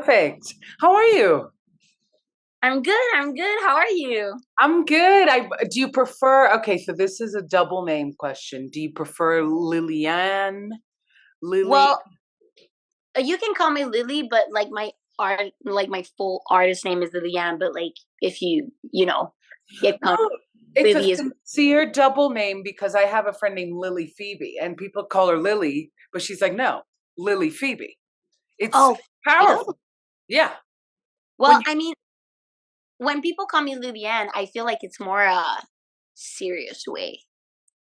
Perfect. How are you? I'm good. I'm good. How are you? I'm good. Do you prefer, okay, so this is a double name question. Do you prefer Lilian? Lily? Well, you can call me Lily, but my full artist name is Lili Ann. But like, if get No, comfortable, it's a Lily is. sincere double name because I have a friend named Lily Phoebe and people call her Lily, but she's like, no, Lily Phoebe. It's Oh, for real? powerful. Yeah. When Well, I mean, when people call me Lili Ann, I feel like it's more a serious way.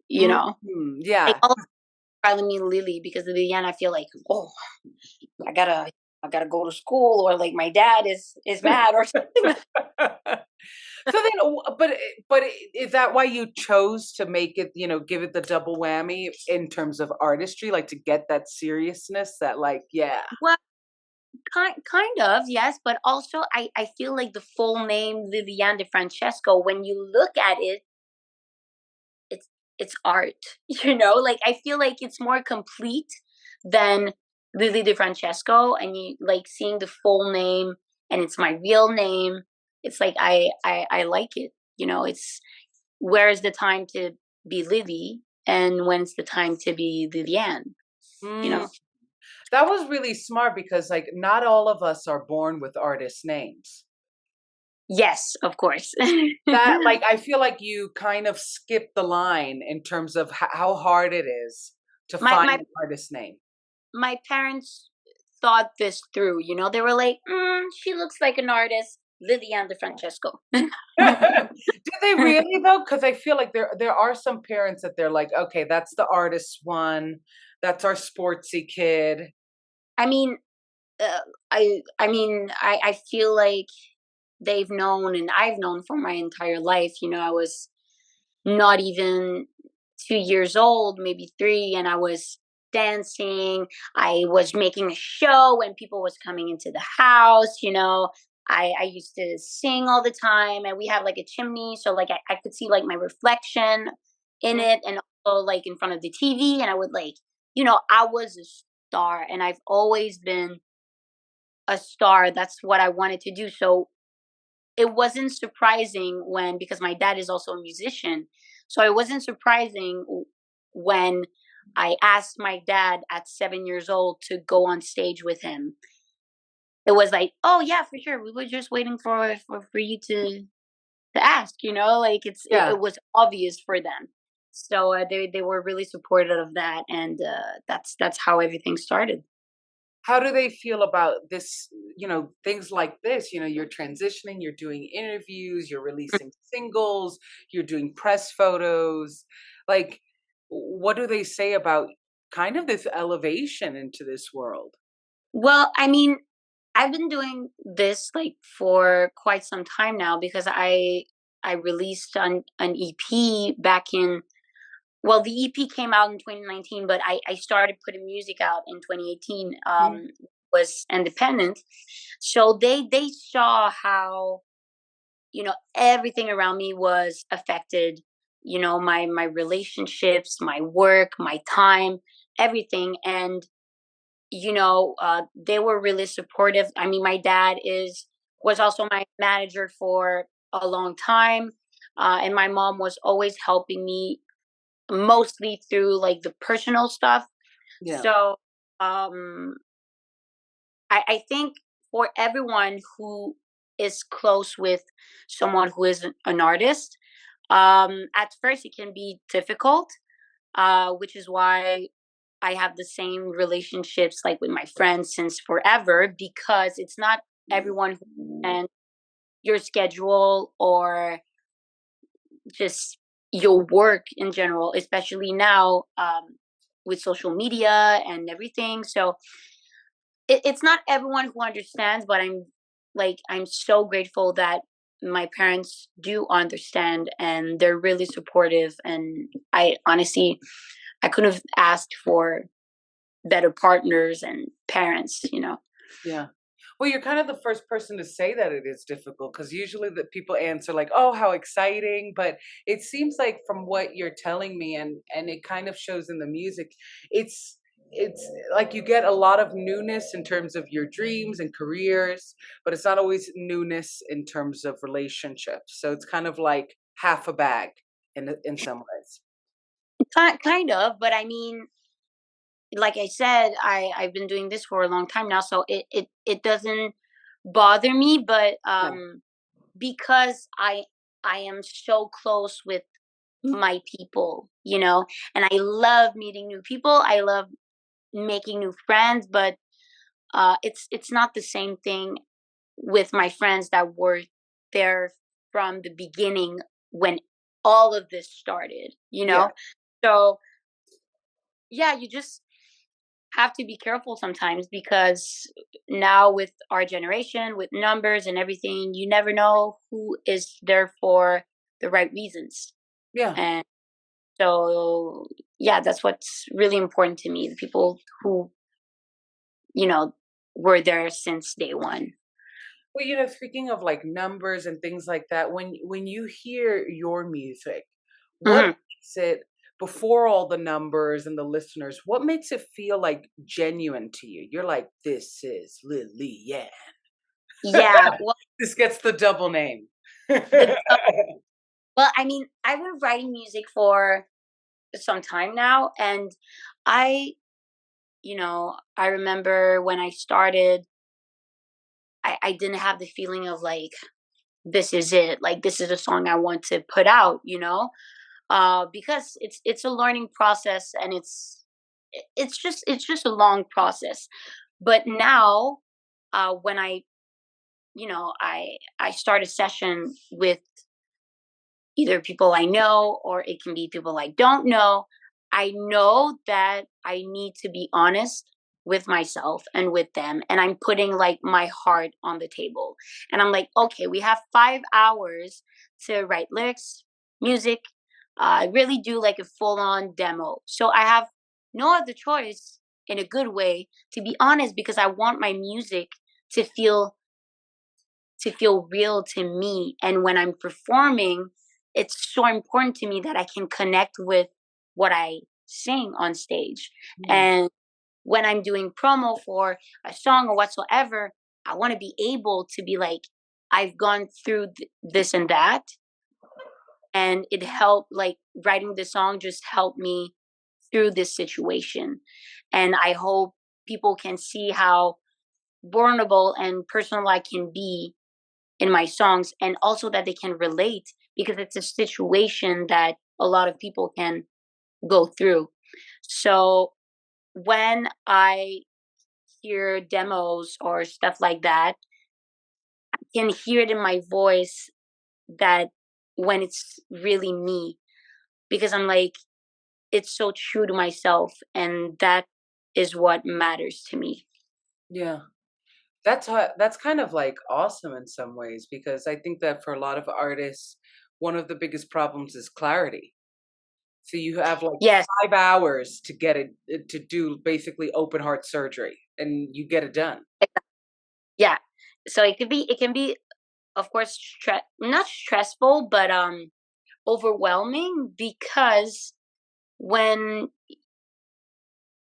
You you, know, like yeah. all calling me Lily because Lili Ann, I feel like, oh, I gotta, I gotta go to school, or like my dad is mad or something. So then, but is that why you chose to make it, give it the double whammy in terms of artistry, like to get that seriousness, that like, yeah. Well, kind of, yes, but also I feel like the full name Lili Ann De Francesco, when you look at it, it's it's art. Like I feel like it's more complete than Lili De Francesco, and you like seeing the full name and it's my real name. It's like I like it. It's where's the time to be Lily and when's the time to be Liliane, you Mm, know? that was really smart because like not all of us are born with artist names. Yes, of course. That like I feel like you kind of skip the line in terms of how hard it is to my find my an artist name. my parents thought this through. They were like, she looks like an artist, Lilian De Francesco. Do they really though? Because I feel like there are some parents that they're like, okay, that's the artist one, that's our sportsy kid. I mean, uh, I feel like they've known, and I've known for my entire life. I was not even 2 years old, maybe three, and I was dancing. I was making a show when people was coming into the house. I used to sing all the time, and we have like a chimney, so like I could see like my reflection in Mm. it, and also like in front of the TV, and I would like, I was a star, and I've always been a star. That's what I wanted to do. So it wasn't surprising when, because my dad is also a musician, so it wasn't surprising when I asked my dad at 7 years old to go on stage with him. It was like, oh yeah, for sure, we were just waiting for you to ask, like Yeah. it was obvious for them. So they were really supportive of that, and that's how everything started. How do they feel about this, things like this? You're transitioning, you're doing interviews, you're releasing singles, you're doing press photos. Like, what do they say about kind of this elevation into this world? Well, I mean, I've been doing this like for quite some time now, because I released an EP back in, well, the EP came out in 2019, but I started putting music out in 2018. Mm. Was independent. So they saw how, everything around me was affected, my relationships, my work, my time, everything. And they were really supportive. I mean, my dad is was also my manager for a long time, and my mom was always helping me, mostly through like the personal stuff. Yeah. So um, I think for everyone who is close with someone who is an artist, at first it can be difficult, which is why I have the same relationships like with my friends since forever, because it's not everyone who can your schedule or just your work in general, especially now, with social media and everything. So it's not everyone who understands, but I'm so grateful that my parents do understand, and they're really supportive. And I honestly, I couldn't have asked for better partners and parents. Yeah. Well, you're kind of the first person to say that it is difficult because usually the people answer like, "Oh, how exciting!" But it seems like from what you're telling me, and it kind of shows in the music, it's it's like you get a lot of newness in terms of your dreams and careers, but it's not always newness in terms of relationships. So it's kind of like half a bag in some ways. Kind of, but I mean, like I said, I've been doing this for a long time now, so it doesn't bother me. But Yeah. because I am so close with my people, and I love meeting new people. I love making new friends, but it's not the same thing with my friends that were there from the beginning when all of this started. Yeah. So yeah, you just have to be careful sometimes because now with our generation, with numbers and everything, you never know who is there for the right reasons. Yeah. And so, yeah, that's what's really important to me. The people who, you know, were there since day one. Well, speaking of like numbers and things like that, when you hear your music, what Hmm. makes it before all the numbers and the listeners, what makes it feel like genuine to you? You're like, this is Lili Ann. Yeah. Well, This gets the double name. the well, I mean, I've been writing music for some time now, and I, I remember when I started, I didn't have the feeling of like this is it, like this is a song I want to put out, because it's a learning process, and it's just a long process. But now, when I start a session with either people I know or it can be people I don't know, I know that I need to be honest with myself and with them. And I'm putting like my heart on the table. And I'm like, okay, we have 5 hours to write lyrics, music, really do like a full on demo. So I have no other choice in a good way to be honest because I want my music to feel real to me. And when I'm performing, it's so important to me that I can connect with what I sing on stage. Mm, And when I'm doing promo for a song or whatsoever, I want to be able to be like, I've gone through this and that. And it helped, like, writing the song just helped me through this situation. And I hope people can see how vulnerable and personal I can be in my songs, and also that they can relate because it's a situation that a lot of people can go through. So when I hear demos or stuff like that, I can hear it in my voice that when it's really me, because I'm like, it's so true to myself, and that is what matters to me. yeah. That's kind of like awesome in some ways because I think that for a lot of artists, one of the biggest problems is clarity. So you have like Yes. 5 hours to get it to do basically open heart surgery, and you get it done. Yeah. So it can be, of course, not stressful, but overwhelming because when,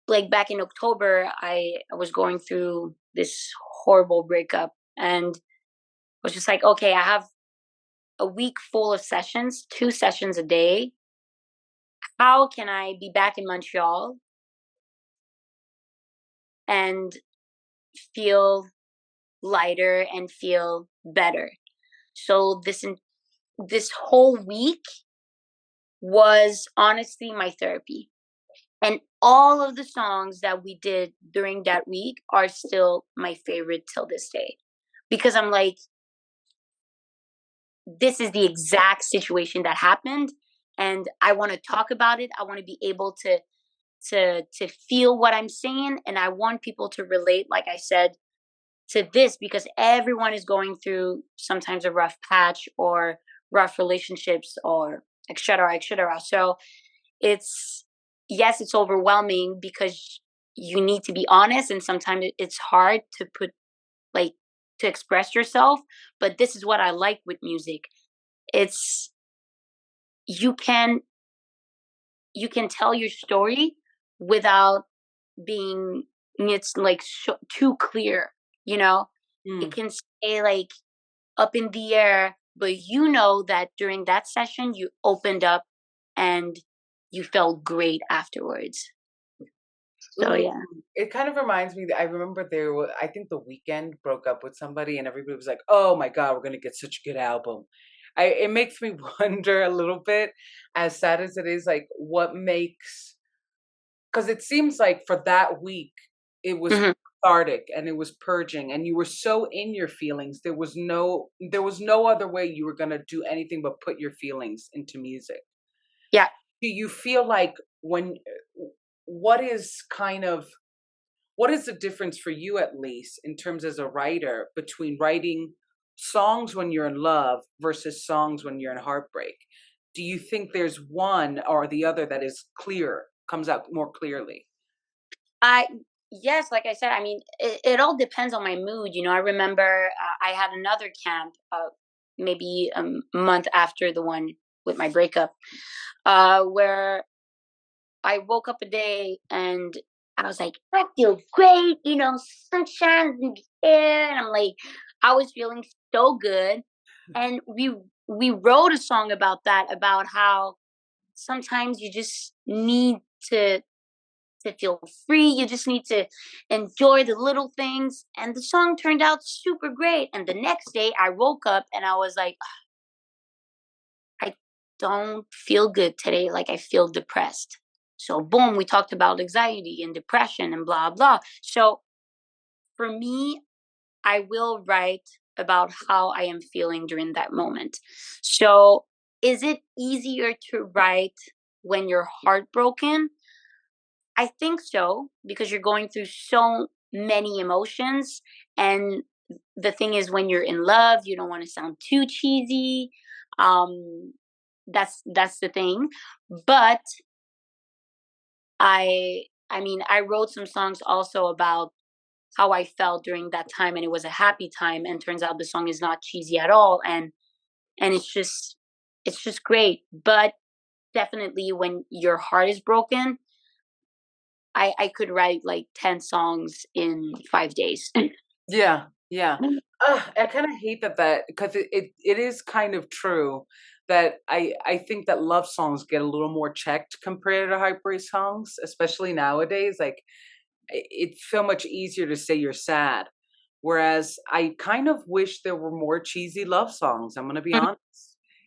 like, back in October, I was going through this horrible breakup and was just like, okay, I have a week full of sessions, 2 sessions a day. How can I be back in Montreal and feel lighter and feel better? So this whole week was honestly my therapy. And all of the songs that we did during that week are still my favorite till this day. Because I'm like, this is the exact situation that happened. And I want to talk about it. I want to be able to feel what I'm saying. And I want people to relate, like I said, to this because everyone is going through sometimes a rough patch or rough relationships or et cetera, et cetera. So it's, yes, it's overwhelming because you need to be honest, and sometimes it's hard to put, like, to express yourself. But this is what I like with music. It's, you can you can tell your story without being it's like too clear, you know? It Mm. can stay like up in the air, but you know that during that session you opened up and you felt great afterwards. So Ooh, yeah. it kind of reminds me that I remember I think The Weeknd broke up with somebody and everybody was like, "Oh my God, we're gonna get such a good album." It makes me wonder a little bit, as sad as it is, like what makes, because it seems like for that week it was Mhm. cathartic and it was purging and you were so in your feelings. There was no other way you were gonna do anything but put your feelings into music. Yeah. Do you feel like when what is kind of what is the difference for you, at least in terms as a writer, between writing songs when you're in love versus songs when you're in heartbreak? Do you think there's one or the other that is clear, comes out more clearly? I yes, like I said, I mean, it all depends on my mood. I remember I had another camp, maybe a month after the one with my breakup, where I woke up a day and I was like, I feel great, sunshine in the air, and I'm like, I was feeling so good, and we wrote a song about that, about how sometimes you just need to feel free. You just need to enjoy the little things. And the song turned out super great. And the next day I woke up and I was like, I don't feel good today. Like I feel depressed. So boom, we talked about anxiety and depression and blah blah. So for me, I will write about how I am feeling during that moment. So is it easier to write when you're heartbroken? I think so, because you're going through so many emotions. And the thing is, when you're in love, you don't want to sound too cheesy. Um, that's the thing. But I mean, I wrote some songs also about how I felt during that time, and it was a happy time. And turns out the song is not cheesy at all, and it's just great. But definitely, when your heart is broken, I could write like 10 songs in 5 days. Yeah, yeah. I kind of hate that because it is kind of true that I think that love songs get a little more checked compared to heartbreak songs, especially nowadays. Like it's so much easier to say you're sad. Whereas I kind of wish there were more cheesy love songs. I'm gonna be honest.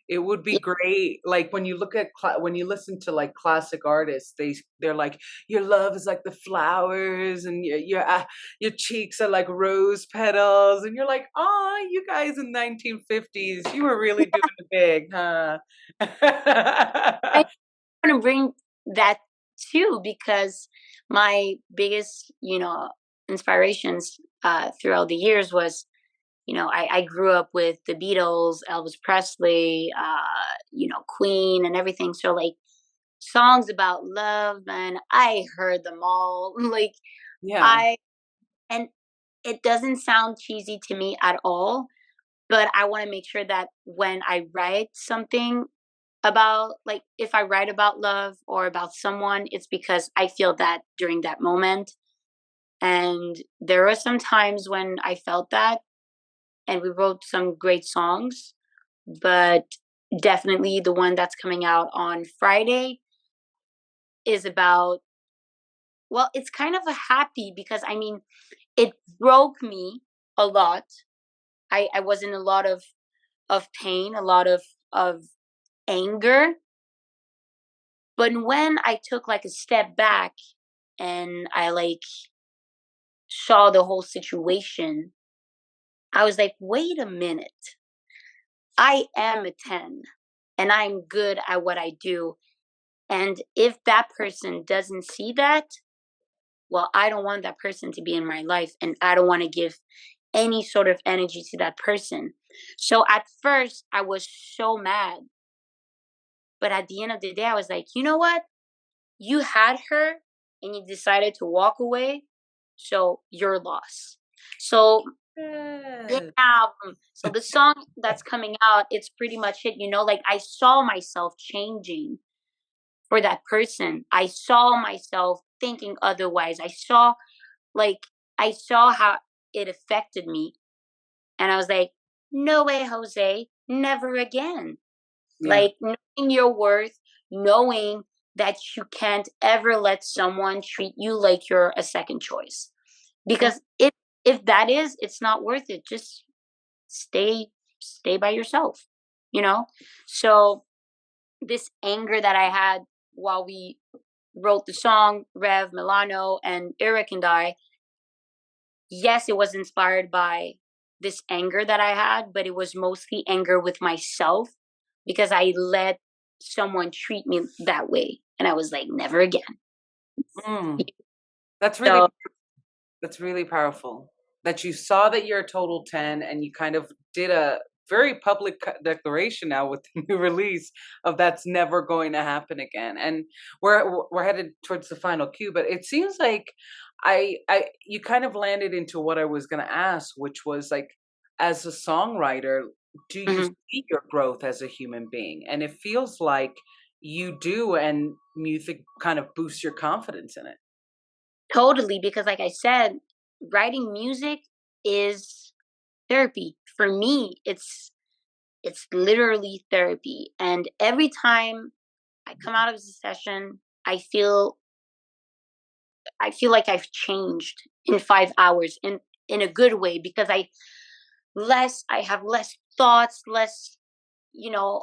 It would be Yeah, great. Like when you look at when you listen to like classic artists, they're like, your love is like the flowers, and your cheeks are like rose petals, and you're like, oh, you guys in 1950s, you were really doing the big, huh? I want to bring that too, because my biggest, inspirations throughout the years was, I grew up with the Beatles, Elvis Presley, Queen, and everything. So like songs about love, and I heard them all. Like Yeah, I and it doesn't sound cheesy to me at all, but I want to make sure that when I write something about, like, if I write about love or about someone, it's because I feel that during that moment. And there are some times when I felt that, and we wrote some great songs, but definitely the one that's coming out on Friday is about, well, it's kind of a happy, because I mean, it broke me a lot. I was in a lot of pain, a lot of anger. But when I took like a step back and I like saw the whole situation, I was like, wait a minute. I am a 10 and I'm good at what I do. And if that person doesn't see that, well, I don't want that person to be in my life, and I don't want to give any sort of energy to that person. So at first, I was so mad. But at the end of the day, I was like, you know what? You had her and you decided to walk away. So your loss. So yeah, yeah, so the song that's coming out, it's pretty much it. Like I saw myself changing for that person. I saw myself thinking otherwise. Like I saw how it affected me, and I was like, no way, Jose, never again. Yeah. Like knowing your worth, knowing that you can't ever let someone treat you like you're a second choice. Mm. Because if that is, it's not worth it. Just stay stay by yourself, you know? So this anger that I had while we wrote the song, Rev, Milano, and Eric and I, yes, it was inspired by this anger that I had, but it was mostly anger with myself because I let someone treat me that way. And I was like, never again. Mm. That's really So, That's really powerful. That you saw that you're a total 10 and you kind of did a very public declaration now with the new release of that's never going to happen again. And we're headed towards the final cue, but it seems like I you kind of landed into what I was going to ask, which was like, as a songwriter, do you mhm, see your growth as a human being? And it feels like you do, and music kind of boosts your confidence in it. totally. Because, like I said, writing music is therapy. For me, it's literally therapy. And every time I come out of the session, I feel like I've changed in 5 hours in a good way because I have less thoughts, less, you know,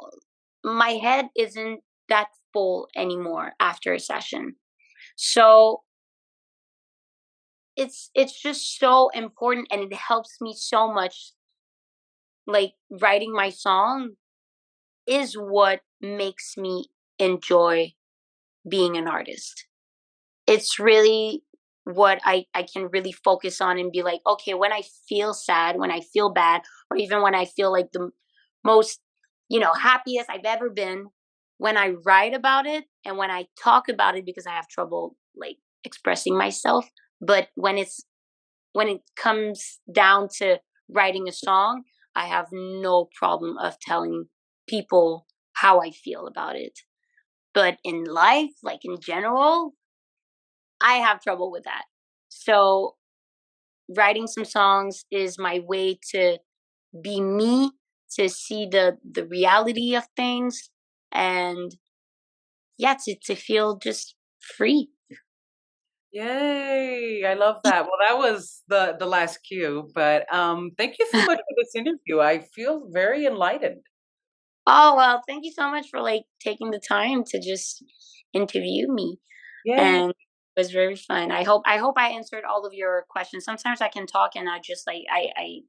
my head isn't that full anymore after a session. So it's just so important, and it helps me so much. Like writing my song is what makes me enjoy being an artist. It's really what I can really focus on and be like, okay, when I feel sad, when I feel bad, or even when I feel like the most, happiest I've ever been, when I write about it and when I talk about it, because I have trouble like expressing myself. But when it comes down to writing a song, I have no problem of telling people how I feel about it. But in life, like in general, I have trouble with that. So writing some songs is my way to be me, to see the reality of things, and yeah, to feel just free. Yay! I love that. Well, that was the last cue, but thank you so much for this interview. I feel very enlightened. Oh well, thank you so much for like taking the time to just interview me, Yay! and it was very fun. I hope I answered all of your questions. Sometimes I can talk and I just like I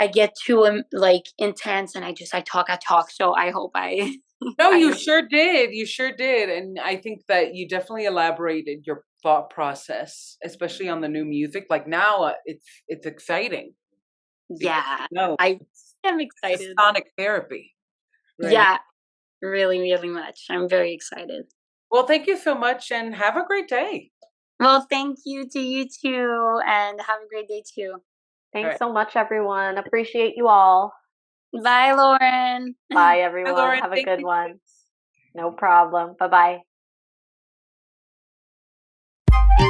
get too like intense, and I talk. So I hope I No, I you answered. sure did. You sure did. And I think that you definitely elaborated your thought process, especially on the new music. Like now, it's exciting because Yeah, no, I am it's just excited. sonic therapy, right? Yeah, really, really much. I'm very excited. Well, thank you so much, and have a great day. Well, thank you to you too, and have a great day too. All Thanks right. so much, everyone. Appreciate you all. Bye, Lauren. Bye, Bye, everyone. Lauren. Have a Thank good you. one. No problem. Bye bye.